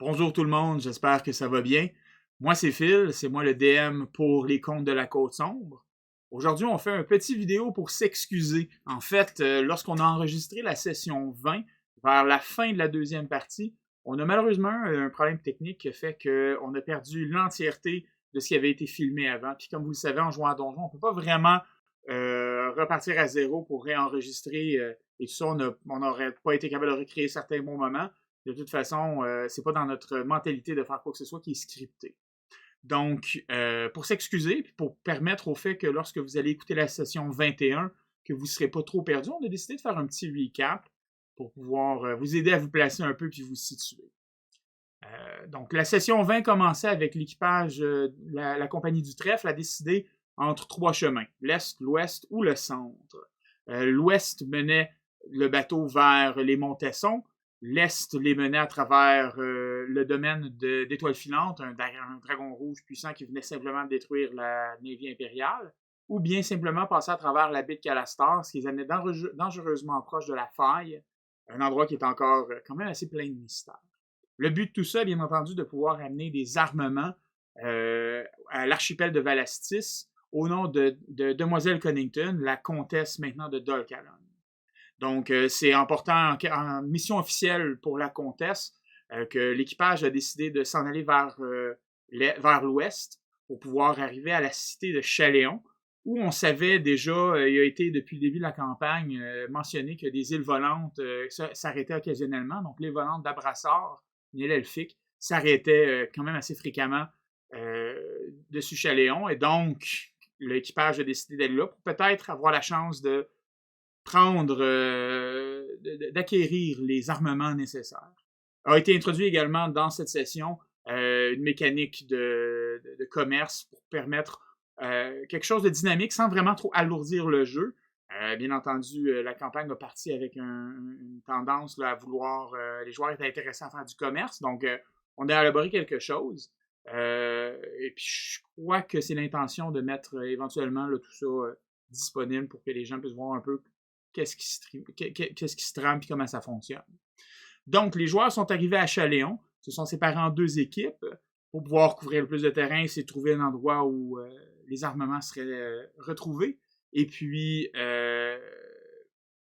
Bonjour tout le monde, j'espère que ça va bien. Moi, c'est Phil, c'est moi le DM pour les Contes de la Côte-Sombre. Aujourd'hui, on fait un petit vidéo pour s'excuser. En fait, lorsqu'on a enregistré la session 20, vers la fin de la deuxième partie, on a malheureusement un problème technique qui a fait qu'on a perdu l'entièreté de ce qui avait été filmé avant. Puis comme vous le savez, en jouant à Donjon, on ne peut pas vraiment repartir à zéro pour réenregistrer et tout ça. On n'aurait pas été capable de recréer certains bons moments. De toute façon, c'est pas dans notre mentalité de faire quoi que ce soit qui est scripté. Donc, pour s'excuser, puis pour permettre au fait que lorsque vous allez écouter la session 21, que vous ne serez pas trop perdu, on a décidé de faire un petit recap pour pouvoir vous aider à vous placer un peu puis vous situer. Donc, la session 20 commençait avec l'équipage, la compagnie du trèfle a décidé entre trois chemins, l'est, l'ouest ou le centre. L'ouest menait le bateau vers les Montessons, l'est les menait à travers le domaine d'étoiles filantes, un dragon rouge puissant qui venait simplement détruire la navy impériale, ou bien simplement passer à travers la baie de Calastar, ce qui les amenait dangereusement proche de la faille, un endroit qui est encore quand même assez plein de mystères. Le but de tout ça, bien entendu, de pouvoir amener des armements à l'archipel de Valastis au nom de Demoiselle Connington, la comtesse maintenant de Dolcalon. Donc, c'est important en mission officielle pour la comtesse que l'équipage a décidé de s'en aller vers l'ouest pour pouvoir arriver à la cité de Chaléon, où on savait déjà, il a été depuis le début de la campagne mentionné que des îles volantes s'arrêtaient occasionnellement. Donc, l'île volante d'Abrassar, une île elfique, s'arrêtait quand même assez fréquemment dessus Chaléon. Et donc, l'équipage a décidé d'aller là pour peut-être avoir la chance de prendre, d'acquérir les armements nécessaires. A été introduit également dans cette session une mécanique de commerce pour permettre quelque chose de dynamique sans vraiment trop alourdir le jeu. Bien entendu, la campagne va partir avec une tendance là, à vouloir. Les joueurs étaient intéressés à faire du commerce, donc on a élaboré quelque chose. Et puis je crois que c'est l'intention de mettre éventuellement là, tout ça disponible pour que les gens puissent voir un peu qu'est-ce qui se trame et comment ça fonctionne. Donc, les joueurs sont arrivés à Chaléon, se sont séparés en deux équipes pour pouvoir couvrir le plus de terrain et c'est trouver un endroit où les armements seraient retrouvés. Et puis,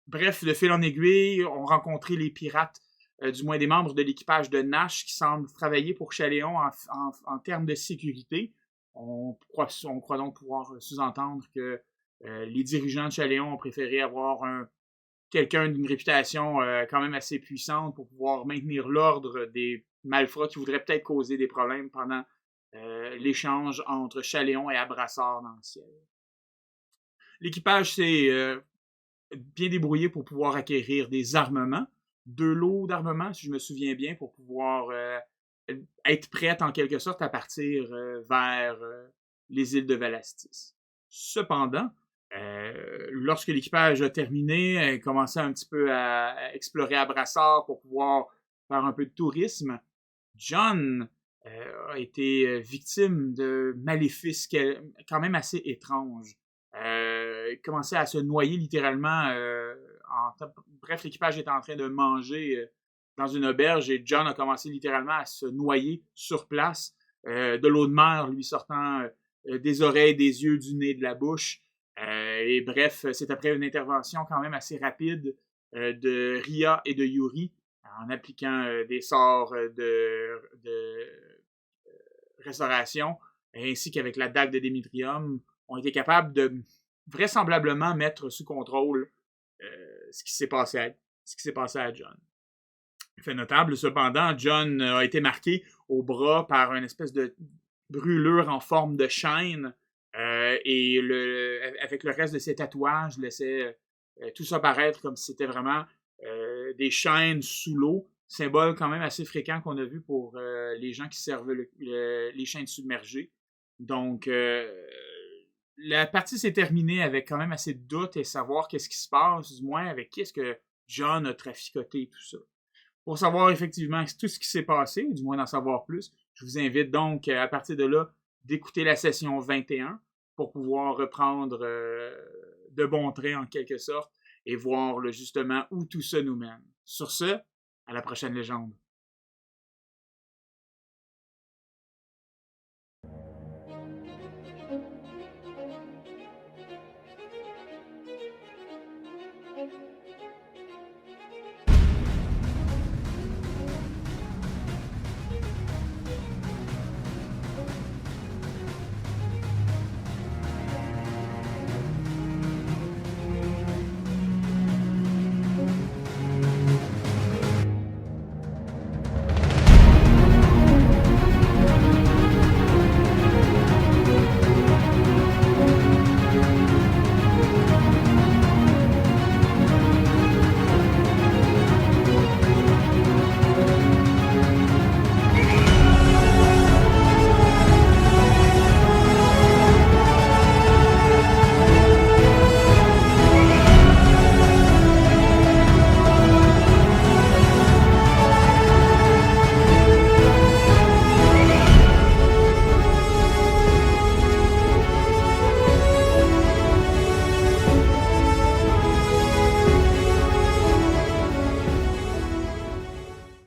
bref, de fil en aiguille, on rencontrait les pirates, du moins des membres de l'équipage de Nash qui semblent travailler pour Chaléon en termes de sécurité. On croit donc pouvoir sous-entendre que les dirigeants de Chaléon ont préféré avoir quelqu'un d'une réputation quand même assez puissante pour pouvoir maintenir l'ordre des malfrats qui voudraient peut-être causer des problèmes pendant l'échange entre Chaléon et Abrassard dans le ciel. L'équipage s'est bien débrouillé pour pouvoir acquérir des armements, deux lots d'armements, si je me souviens bien, pour pouvoir être prête en quelque sorte à partir vers les îles de Valastis. Cependant, lorsque l'équipage a terminé, elle commençait un petit peu à explorer à Brassard pour pouvoir faire un peu de tourisme. John a été victime de maléfices quand même assez étranges. Il commençait à se noyer littéralement. Bref, l'équipage était en train de manger dans une auberge et John a commencé littéralement à se noyer sur place, de l'eau de mer lui sortant des oreilles, des yeux, du nez, de la bouche. Et bref, c'est après une intervention quand même assez rapide de Ria et de Yuri en appliquant des sorts de restauration, ainsi qu'avec la dague de Démétrium, ont été capables de vraisemblablement mettre sous contrôle ce qui s'est passé à John. Fait notable, cependant, John a été marqué au bras par une espèce de brûlure en forme de chaîne et avec le reste de ses tatouages, laissait tout ça paraître comme si c'était vraiment des chaînes sous l'eau, symbole quand même assez fréquent qu'on a vu pour les gens qui servent les chaînes submergées. Donc, la partie s'est terminée avec quand même assez de doutes et savoir qu'est-ce qui se passe, du moins avec qui est-ce que John a traficoté tout ça. Pour savoir effectivement tout ce qui s'est passé, ou du moins d'en savoir plus, je vous invite donc à partir de là d'écouter la session 21 pour pouvoir reprendre de bons traits en quelque sorte et voir justement où tout ça nous mène. Sur ce, à la prochaine légende.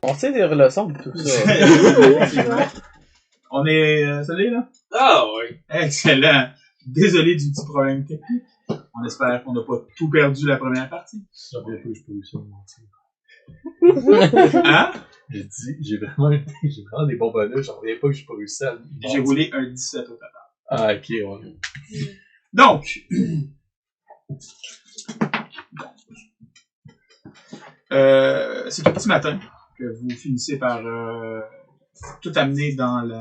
On sait des leçons de tout ça. On est salé, là? Ah oui. Excellent. Désolé du petit problème technique. On espère qu'on n'a pas tout perdu la première partie. Je savais pas que je peux eu ça mentir. Hein? J'ai dit, j'ai vraiment des bons bonus, j'en reviens pas que j'ai pas réussi à mentir. J'ai roulé un 17 au total. Ah, ok, ouais. Donc, c'est un petit matin que vous finissez par tout amener dans le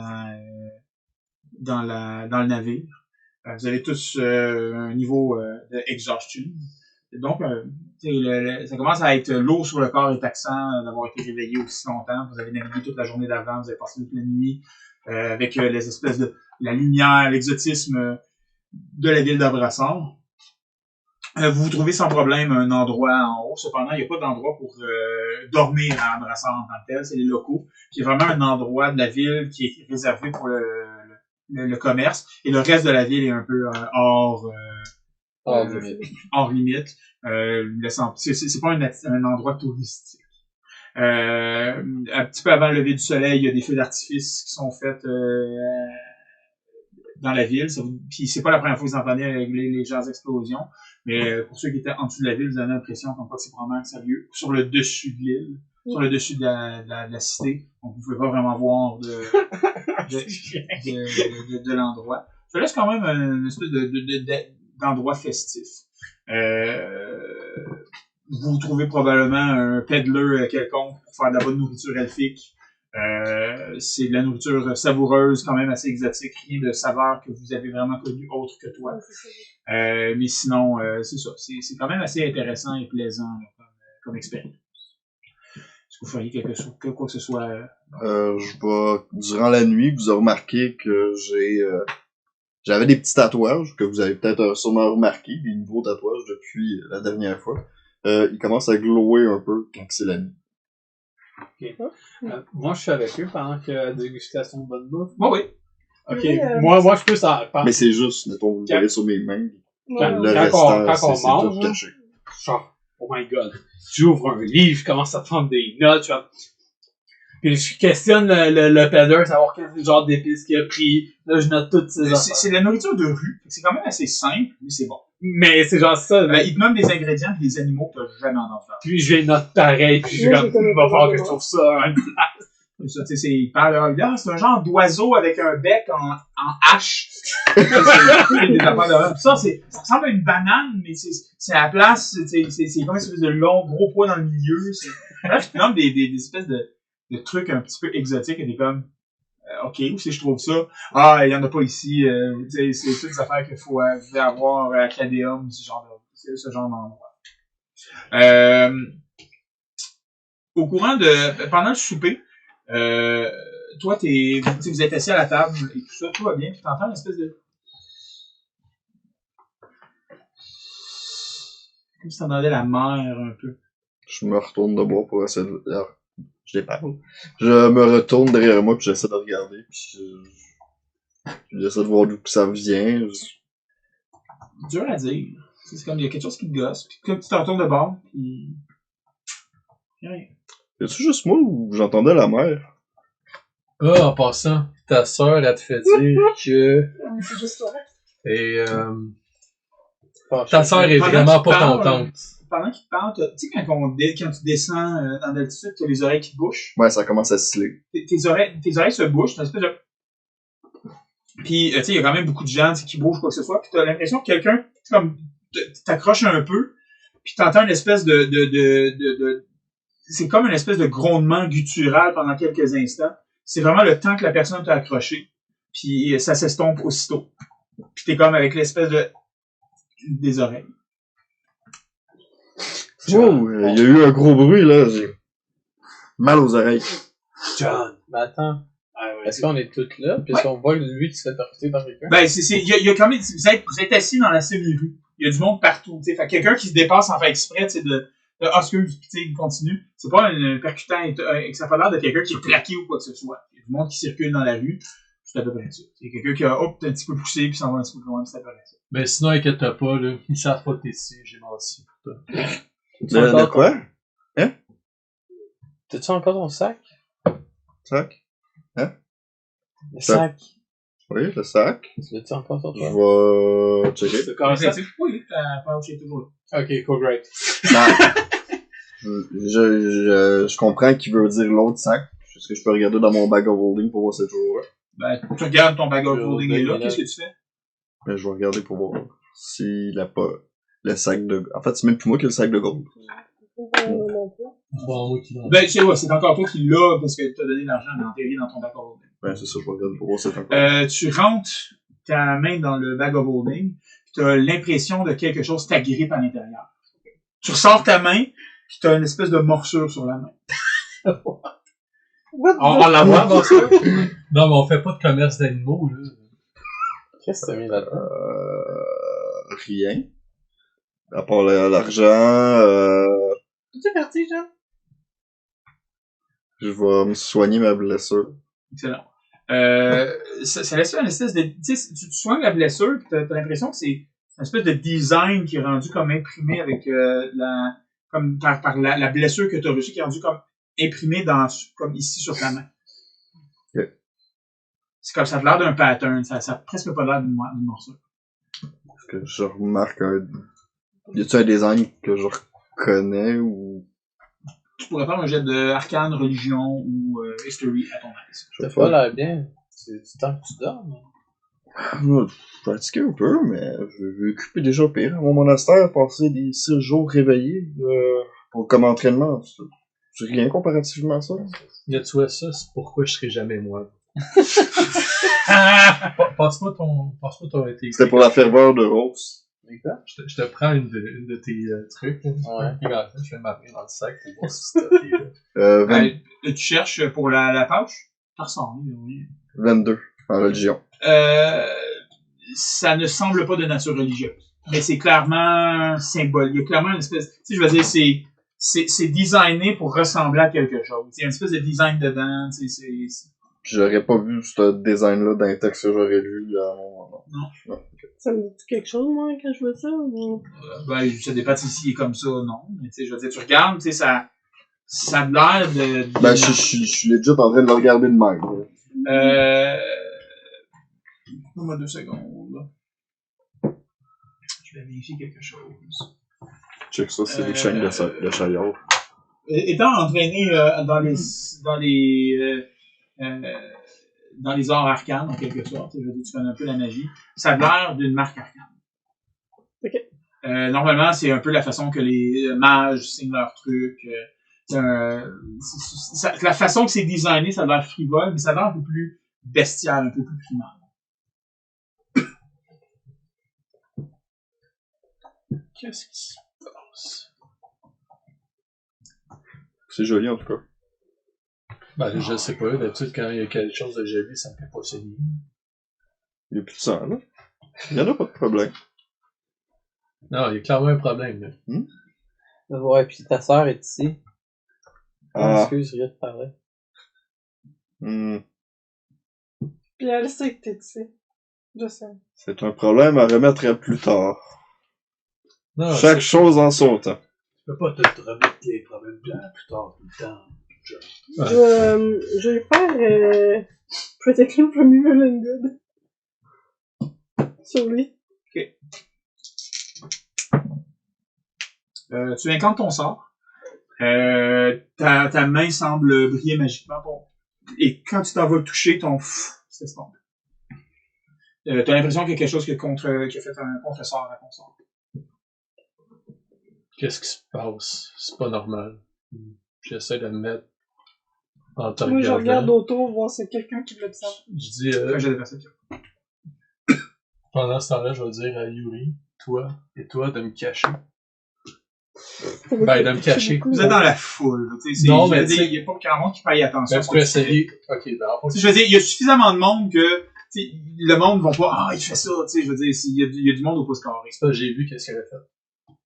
navire. Vous avez tous un niveau d'exhaustion. Donc, ça commence à être lourd sur le corps et taxant d'avoir été réveillé aussi longtemps. Vous avez navigué toute la journée d'avant, vous avez passé toute la nuit avec les espèces de la lumière, l'exotisme de la ville d'Abrassard. Vous vous trouvez sans problème un endroit en haut. Cependant, il n'y a pas d'endroit pour dormir à Abrassard en tant que tel. C'est les locaux. Puis il y a vraiment un endroit de la ville qui est réservé pour le commerce. Et le reste de la ville est un peu hors limite. C'est pas un endroit touristique. Un petit peu avant le lever du soleil, il y a des feux d'artifice qui sont faits dans la ville. Puis c'est pas la première fois que vous entendez les genres d'explosions. Mais pour ceux qui étaient en dessous de la ville, vous avez l'impression comme quoi c'est probablement que ça a lieu sur le dessus de l'île, sur le dessus de la cité. Donc vous pouvez pas vraiment voir de l'endroit. Ça laisse quand même une espèce d'endroit festif. Vous trouvez probablement un peddler quelconque pour faire de la bonne nourriture elfique. C'est de la nourriture savoureuse, quand même assez exotique, rien de saveur que vous avez vraiment connu autre que toi. Mais sinon, c'est ça. C'est quand même assez intéressant et plaisant là, comme expérience. Est-ce que vous feriez quoi que ce soit? Durant la nuit, vous avez remarqué que j'avais des petits tatouages que vous avez peut-être sûrement remarqué, des nouveaux tatouages depuis la dernière fois. Ils commencent à glower un peu quand c'est la nuit. Okay. Moi, je suis avec eux pendant que la dégustation de bonne bouffe. Oui. Ok, moi, je peux ça. Mais c'est juste, mettons, vous voyez sur mes mains. Quand restant, on c'est mange, tout caché. genre, oh my god, j'ouvre un livre, je commence à prendre des notes, puis je questionne le peddler, savoir quel genre d'épices qu'il a pris. Là, je note toutes ces affaires. C'est de la nourriture de rue. C'est quand même assez simple, mais c'est bon. Mais c'est genre ça. Il te nomme des ingrédients et des animaux que tu n'as jamais entendu faire. Puis je les note pareil, puis je suis comme, il va falloir que je trouve ça. Hein. Ça, tu sais, il parle c'est un genre d'oiseau avec un bec en hache. Des affaires de rêve. Ça ressemble à une banane, mais c'est à la place, c'est comme une espèce de long, gros poids dans le milieu. Là, je te nomme des espèces de trucs un petit peu exotiques et t'es comme, ok, où c'est que je trouve ça? Ah, il y en a pas ici. C'est toutes des affaires qu'il faut avoir à Cadéum, ce genre d'endroit. Au courant pendant le souper, toi, vous êtes assis à la table et tout ça, tout va bien, puis t'entends une espèce de... Comme si t'entendais la mer un peu. Je me retourne de bord pour essayer de... Je les parle. Je me retourne derrière moi puis j'essaie de regarder puis j'essaie de voir d'où ça vient. Dur à dire. C'est comme il y a quelque chose qui te gosse, puis comme tu te retournes de bord, puis... Rien. C'est-tu juste moi ou j'entendais la mer? Ah, en passant, ta sœur, elle te fait dire que... C'est juste toi. Et ta sœur est vraiment pas contente. Pendant qu'il te parle, tu sais, quand tu descends dans l'altitude, tu as les oreilles qui te bouchent. Ouais, ça commence à sciller. Tes oreilles se bouchent, t'as une espèce de... Puis, tu sais, il y a quand même beaucoup de gens qui bougent quoi que ce soit, puis t'as l'impression que quelqu'un, comme, t'accroche un peu, puis t'entends une espèce c'est comme une espèce de grondement guttural pendant quelques instants. C'est vraiment le temps que la personne t'a accroché, puis ça s'estompe aussitôt. Puis t'es comme avec l'espèce des oreilles. Wow, il y a eu un gros bruit, là. J'ai mal aux oreilles. John. Mais attends. Est-ce qu'on est tous là? Puisqu'on voit lui qui se fait percuter par quelqu'un? Ben, il y a quand même, vous êtes assis dans la semi-rue. Il y a du monde partout, tu sais. Fait quelqu'un qui se dépasse en fait exprès, tu sais, excuse, puis tu sais, il continue. C'est pas un percutant, ça fait l'air de quelqu'un qui est plaqué ou quoi que ce soit. Il y a du monde qui circule dans la rue. C'est à peu près ça. C'est quelqu'un qui a, un petit peu poussé, puis s'en va un petit peu plus loin, c'est à peu près ça. Ben, sinon, inquiète-toi pas, là. Ils savent pas que t'es ici, j'ai menti pour toi. De quoi? Hein? T'as-tu encore ton sac? Sac? Le sac. Oui, le sac. Tu l'as-tu encore sur Je toi? vais checker. C'est comme ça. Oui, ta pouch est toujours là. Ok, cool, great. Je comprends qu'il veut dire l'autre sac. Est-ce que je peux regarder dans mon bag of holding pour voir c'est toujours là? Ben, tu regardes ton bag of holding est là, qu'est-ce que tu fais? Ben, je vais regarder pour voir s'il a pas le sac de... En fait, c'est même plus moi qui ai le sac de gold. Bon, moi qui l'ai. Ben, c'est encore toi qui l'as parce que t'as donné l'argent en théorie dans ton bag of holding. Ben, c'est ça, je vais regarder pour voir si c'est encore. Tu rentres ta main dans le bag of holding, pis t'as l'impression de quelque chose t'agrippe à l'intérieur. Tu ressors ta main, pis t'as une espèce de morsure sur la main. On la voit, bon, ça? Non, mais on fait pas de commerce d'animaux, là. Qu'est-ce que t'as mis là-dedans? Rien. À part l'argent, C'est parti, Jean? je vais me soigner ma blessure. Excellent. Ça laisse une espèce de... Tu sais, tu soignes la blessure, pis t'as l'impression que c'est une espèce de design qui est rendu comme imprimé avec comme par la blessure que t'as reçue, qui est rendu comme imprimé comme ici sur ta main. Ok. C'est comme ça a l'air d'un pattern, ça a presque pas l'air d'une morsure. Est-ce que je remarque un... Y a-tu un design que je reconnais ou... Tu pourrais faire un jet de arcane, religion ou history à ton aise. Je vais T'as pas faire... l'air bien. C'est du temps que tu dormes. Je vais pratiquer un peu, mais je vais occuper déjà pire. À mon monastère, passer des 6 jours réveillés comme entraînement, c'est rien comparativement à ça. Là, tu vois ça, c'est pourquoi je serai jamais moi. Passe-moi ton tes- C'était pour la ferveur de Rose. Je te prends une de tes trucs. Là. Ouais. Regarde, je vais m'amener dans le sac pour voir si c'est ok. Là. 20 Tu cherches pour la pouch? Ça ressemble, oui. 22 en religion. Ça ne semble pas de nature religieuse. Mais c'est clairement symbolique. Il y a clairement une espèce... Tu sais, je veux dire, c'est designé pour ressembler à quelque chose. Il y a une espèce de design dedans. Tu sais, J'aurais pas vu ce design-là dans les textes que j'aurais lu à mon moment. Non. Ça me dit quelque chose, moi, quand je vois ça? Ou... Ben, ça dépend si il est comme ça, non. Mais tu sais, je veux dire, tu regardes, tu sais, ça a l'air de... Ben, je suis legit en train de le regarder de même. Donne-moi 2 secondes. Je vais vérifier quelque chose. Check ça, c'est les chaînes de Chaillot. Étant entraîné dans les arts arcanes, en quelque sorte, je veux dire, tu connais un peu la magie, ça a l'air d'une marque arcane. Ok. Normalement, c'est un peu la façon que les mages signent leurs trucs. La façon que c'est designé, ça a l'air frivole, mais ça a l'air un peu plus bestial, un peu plus primal. Qu'est-ce qui se passe? C'est joli en tout cas. Ben, je sais pas. D'habitude, quand il y a quelque chose de joli, ça me fait pas saigner. Il y a plus de sang, là. Il y en a pas de problème. Non, il y a clairement un problème. Là. Ouais, puis ta sœur est ici. Ah. Excuse, je viens de parler. Puis elle sait que t'es ici. Je sais. C'est un problème à remettre à plus tard. Non, Chaque chose en son temps. Tu peux pas te remettre les problèmes plus tard tout le temps. Ouais. Je vais faire Protect him from evil and good. Sur lui. Ok. Tu incantes ton sort. Ta main semble briller magiquement. Et quand tu t'en vas toucher, ton s'estompe. T'as l'impression qu'il y a quelque chose qui a fait un contre-sort à ton sort. Qu'est-ce qui se passe? C'est pas normal. J'essaie de me mettre en te Moi, je regardant. regarde autour, voir si c'est quelqu'un qui l'observe. Je dis, Fais un jet de perception. pendant ce temps-là, je vais dire à Yuri, toi et toi, de me cacher. Ben, de me cacher. Vous êtes dans la foule. Non, mais tu sais- il n'y a pas grand monde qui paye attention. Ben, pour essayer. Ok, ben, en fait, Je veux dire, il y a suffisamment de monde que le monde ne va pas. Ah, il fait ça. Je veux dire, il y a du monde au pouce carré. c'est pas, j'ai vu qu'est-ce qu'elle a fait.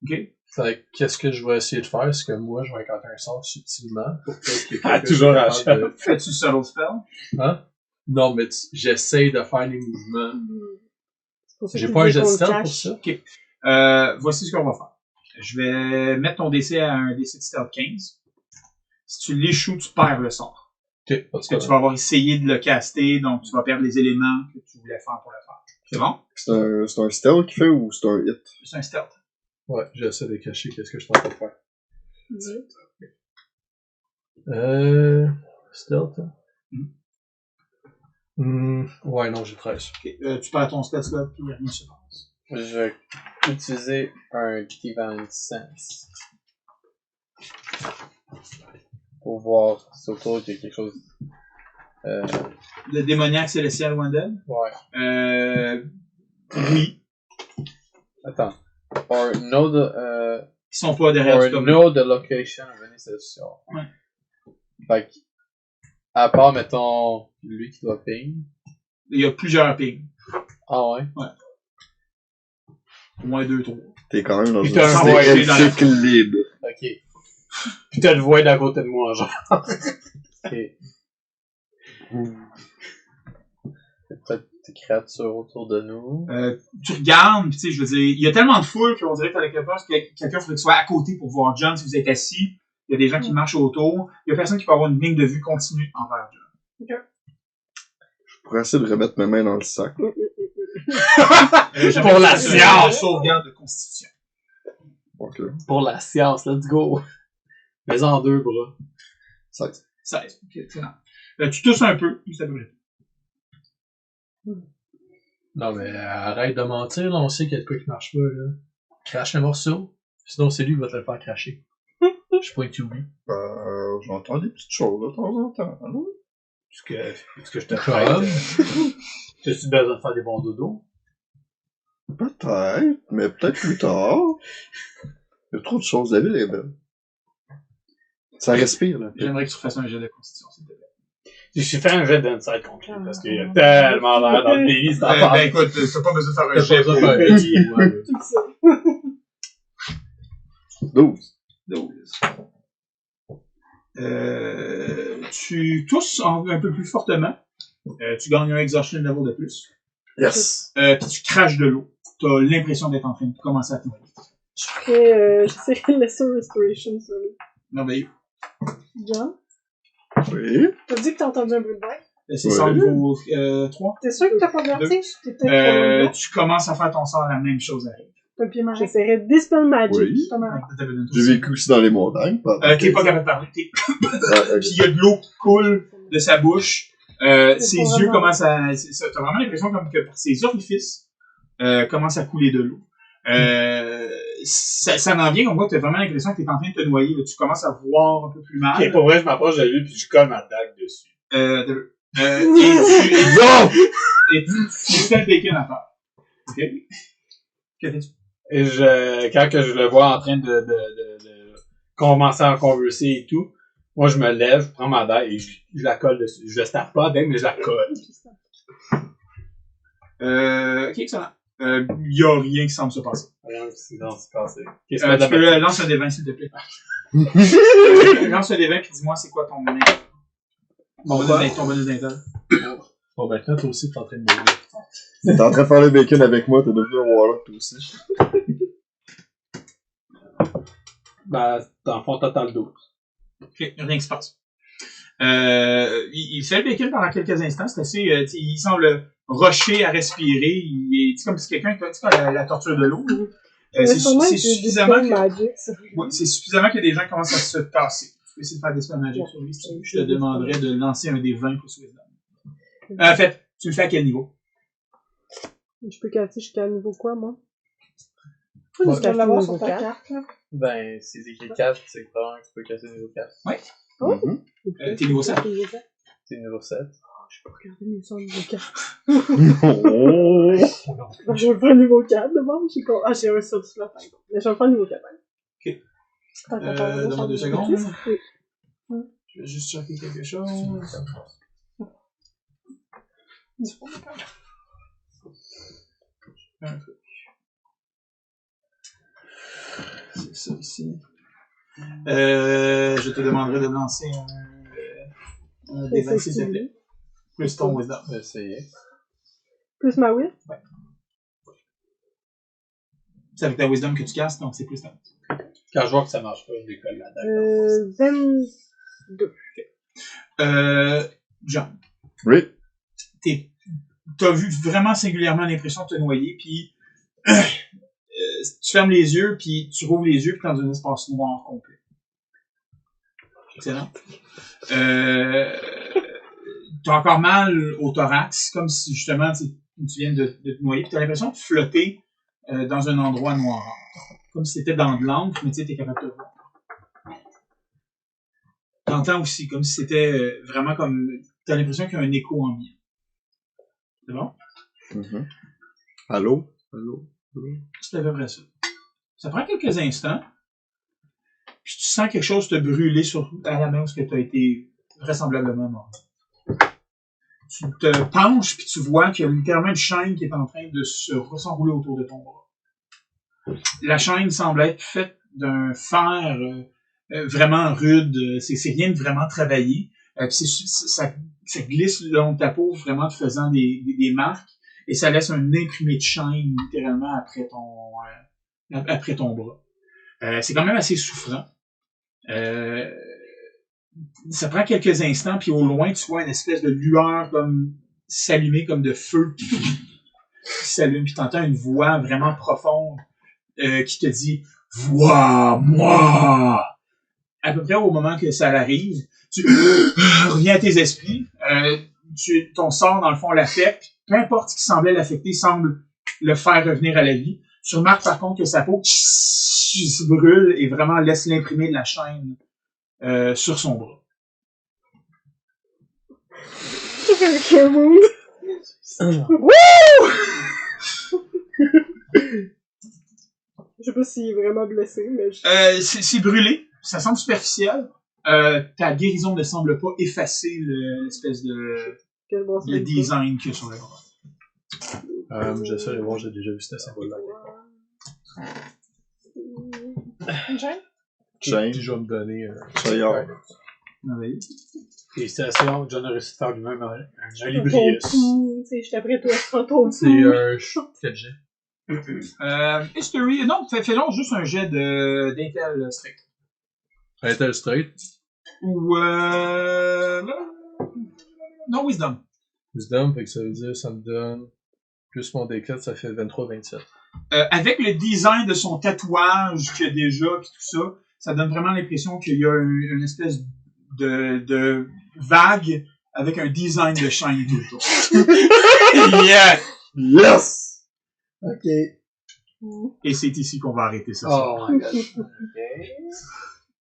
OK? Fait que, qu'est-ce que je vais essayer de faire, c'est que moi, je vais incanter un sort subtilement pour qu'il y ait quelqu'un Ah, toujours qui à parle chaque- de- Fais-tu subtle spell? Hein? Non, mais j'essaie de faire des mouvements. C'est pour ça J'ai qu'il pas un dit jet de qu'on le stealth pour cache. ça. Voici ce qu'on va faire. Je vais mettre ton DC à un DC de stealth 15. Si tu l'échoues, tu perds le sort. Ok, Parce que tu vas avoir essayé de le caster, donc tu vas perdre les éléments que tu voulais faire pour le faire. C'est bon? C'est un stealth qui fait ou c'est un hit? C'est un stealth. Ouais, j'essaie de cacher qu'est-ce que je suis en train de faire. 18. Stealth. Hein? Ouais, non, j'ai 13. Ok, tu perds ton stealth slot, puis rien ne se passe. Je vais utiliser un Divine Sense. Pour voir si autour il y a quelque chose. Le démoniaque célestial Wendell? Ouais. Oui. Attends. Or know the, Ils sont pas derrière or du top. know the location of any session. Ouais. Fait que, à part, mettons, lui qui doit ping. Il y a plusieurs pings. Ah ouais? Au moins 2, 3. T'es quand même dans Puis t'as un un voyage dans la- cycle libre. Ok. Puis t'as le void à côté de moi, genre. Ok. Peut-être des créatures autour de nous. Tu regardes, pis tu sais, je veux dire, il y a tellement de foule qu'on dirait que t'as quelque chose que quelqu'un faudrait qu'il soit à côté pour voir John si vous êtes assis. Il y a des gens qui marchent autour. Il y a personne qui peut avoir une ligne de vue continue envers John. Je pourrais essayer de remettre mes mains dans le sac. Pour la science! Sauvegarde de constitution. Ok. Pour la science, let's go. Mais en 2 bras. 16. 16. Ok, excellent. Tu tousses un peu, puis ça peut Non, mais arrête de mentir, là, on sait qu'il y a de quoi qui marche pas, là. Crache le morceau, sinon c'est lui qui va te le faire cracher. Je suis pas intuitu. J'entends des petites choses de temps en temps. Hein? Est-ce que je te Comme. prête? T'as-tu besoin de faire des bons dodos? Peut-être, mais peut-être plus tard. Il y a trop de choses. La ville est belle. Ça respire, là. J'aimerais que tu fasses un jet de constitution, s'il te plaît. J'ai fait un jet d'insight contre lui, parce qu'il y a tellement l'air dans le délit, c'est Ben écoute, t'as pas besoin de faire un jet. Pas besoin de faire un Tout ça. 12. 12. Tu tousses un peu plus fortement. Tu gagnes un exhaustion level de plus. Yes. Puis tu craches de l'eau. T'as l'impression d'être en train de commencer à te noyer. J'essaierai de laisser Restoration sur lui. Merveilleux. John, Oui. t'as dit que t'as entendu un bruit de bain? C'est Ouais. ça, niveau 3. T'es sûr que t'as pas de vertige? T'es peut-être trop loin. Tu commences à faire ton sort, la même chose arrive. T'as le pied marré. J'essaierai de Dispel Magic. Oui. justement. J'ai vécu aussi dans les montagnes. T'es pas capable de parler. Puis Ok. il y a de l'eau qui coule de sa bouche. Ses pas yeux vraiment- commencent à... T'as vraiment l'impression comme que par ses orifices commencent à couler de l'eau. Ça n'en vient comme quoi que t'as vraiment l'impression que t'es en train de te noyer. Là. Tu commences à voir un peu plus mal. Ok, pour vrai, je m'approche de lui, puis je colle ma dague dessus. Et tu fais le bacon à part. Ok? Que fais-tu? Et quand que je le vois en train de commencer à converser et tout, moi je me lève, je prends ma dague et je la colle dessus. Je le tape pas avec, mais je la colle. Ok, excellent. Y a rien qui semble se passer. Rien qui s'est passé. Qu'est-ce Tu que peux lancer un des 20, s'il te plaît. Lance un des 20 puis dis-moi c'est quoi ton bonus d'intel. Bon, maintenant, toi aussi, t'es en train de mourir. T'es en train de faire le bacon avec moi, t'es devenu un warlock, toi aussi. Ben, dans le fond, total 12. Ok, rien qui se passe. Il fait le bacon pendant quelques instants. C'est assez, il semble rusher à respirer. Il est comme si quelqu'un, tu sais, la torture de l'eau. C'est suffisamment que, Magic, ça. ouais, c'est suffisamment que des gens commencent à se tasser. Tu peux essayer de faire des spells magic sur lui. Si tu veux. Je te demanderais de lancer un des 20 plus Wisdom. En fait, tu le fais à quel niveau? Je peux casser jusqu'à niveau quoi, moi? Ouais, Jusqu'à l'avoir niveau sur ta 4. carte, là. Ben, si c'est écrit 4, c'est que tu peux casser niveau 4. Oh. Mhm. T'es niveau 7. C'est niveau 7. Je peux regarder mes sons niveau 4. Oh. Ben, je vais le faire niveau 4 d'abord. J'ai un sur slot, par exemple. Mais je vais le faire niveau 4. Ok. Attends, Donne-moi 2 secondes. Oui. Je vais juste checker quelque chose. Un truc. C'est ça ici. Je te demanderai de lancer un des 20 s'il te plaît. Plus ton wisdom. Je vais essayer. Plus ma will. C'est avec ta wisdom que tu casses, donc c'est plus ta. Quand je vois que ça marche pas, je décolle la dague. 2. Jean, Oui. t'as vu vraiment singulièrement l'impression de te noyer, puis tu fermes les yeux, puis tu rouvres les yeux, puis dans un espace noir complet. Excellent. T'as encore mal au thorax, comme si justement tu viens de te noyer, puis t'as l'impression de flotter dans un endroit noir. Comme si t'étais dans de l'encre, mais tu sais, t'es capable de voir. T'entends aussi, comme si c'était vraiment comme... T'as l'impression qu'il y a un écho ambiant. C'est bon? Mhm. Allô? Allô? Allô? C'est à peu près ça. Ça prend quelques instants, puis tu sens quelque chose te brûler à la main où tu as été vraisemblablement mort. Tu te penches, puis tu vois qu'il y a littéralement une chaîne qui est en train de s'enrouler autour de ton bras. La chaîne semble être faite d'un fer vraiment rude, c'est rien de vraiment travaillé. Ça glisse le long de ta peau, vraiment te faisant des marques, et ça laisse un imprimé de chaîne littéralement après ton bras. C'est quand même assez souffrant. Ça prend quelques instants, puis au loin, tu vois une espèce de lueur comme s'allumer comme de feu qui s'allume, puis tu entends une voix vraiment profonde qui te dit « Vois-moi! » À peu près au moment que ça arrive, tu reviens à tes esprits, ton sort, dans le fond, l'affecte. Peu importe ce qui semblait l'affecter, semble le faire revenir à la vie. Tu remarques par contre que sa peau se brûle et vraiment laisse l'imprimer de la chaîne sur son bras. Je fais un cure wound. Je sais pas s'il est vraiment blessé, mais C'est brûlé, ça semble superficiel. Ta guérison ne semble pas effacer l'espèce de design qu'il y a sur le bras. J'essaie de voir, j'ai déjà vu ce symbole-là. Une chaîne? Chaîne. Puis je vais me donner Chaillard. Oui. Félicitations, John a réussi à faire lui-même un joli Ton Brius. coup, tu sais, je t'apprête toi, c'est pas ton C'est coup. un quel jet? History, non, fais-donc juste un jet d'Intel Straight. Intel straight. Ou, non, Wisdom. Wisdom, fait que ça veut dire, ça me donne plus mon D4, ça fait 23-27. Avec le design de son tatouage qu'il y a déjà, pis tout ça, ça donne vraiment l'impression qu'il y a une espèce de vague avec un design de shine tout autour. Yeah! Yes! Ok. Et c'est ici qu'on va arrêter ça. Oh my god.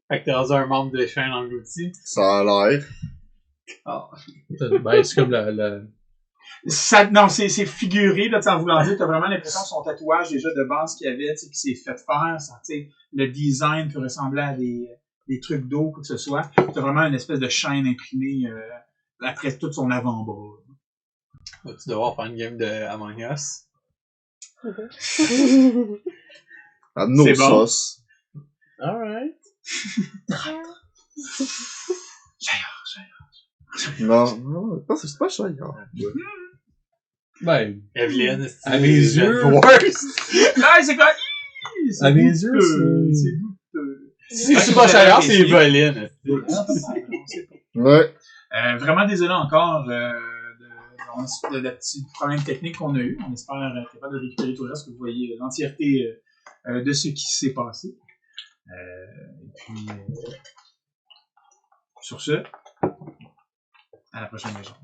Fait que t'es rendu un membre de chaîne englouti. Ça a l'air. Oh. Ben, c'est comme Non, c'est figuré, là, en voulant dire, t'as vraiment l'impression que son tatouage, déjà, de base qu'il y avait, qui s'est fait faire, ça, le design peut ressembler à des trucs d'eau, quoi que ce soit. T'as vraiment une espèce de chaîne imprimée, après tout son avant-bras. Vas-tu devoir faire une game de Among Us? À nos C'est bon. sauces. Alright. Non, c'est pas Chaillard. Ben, Evelyn, à mes yeux. Ah, c'est quoi? À mes yeux, c'est douteux. Si c'est pas Chaillard, c'est Evelyn. Ouais. Vraiment désolé encore de la petite problème technique qu'on a eu. On espère être capable de récupérer tout le reste, que vous voyez l'entièreté de ce qui s'est passé. Et puis, sur ce, à la prochaine légende.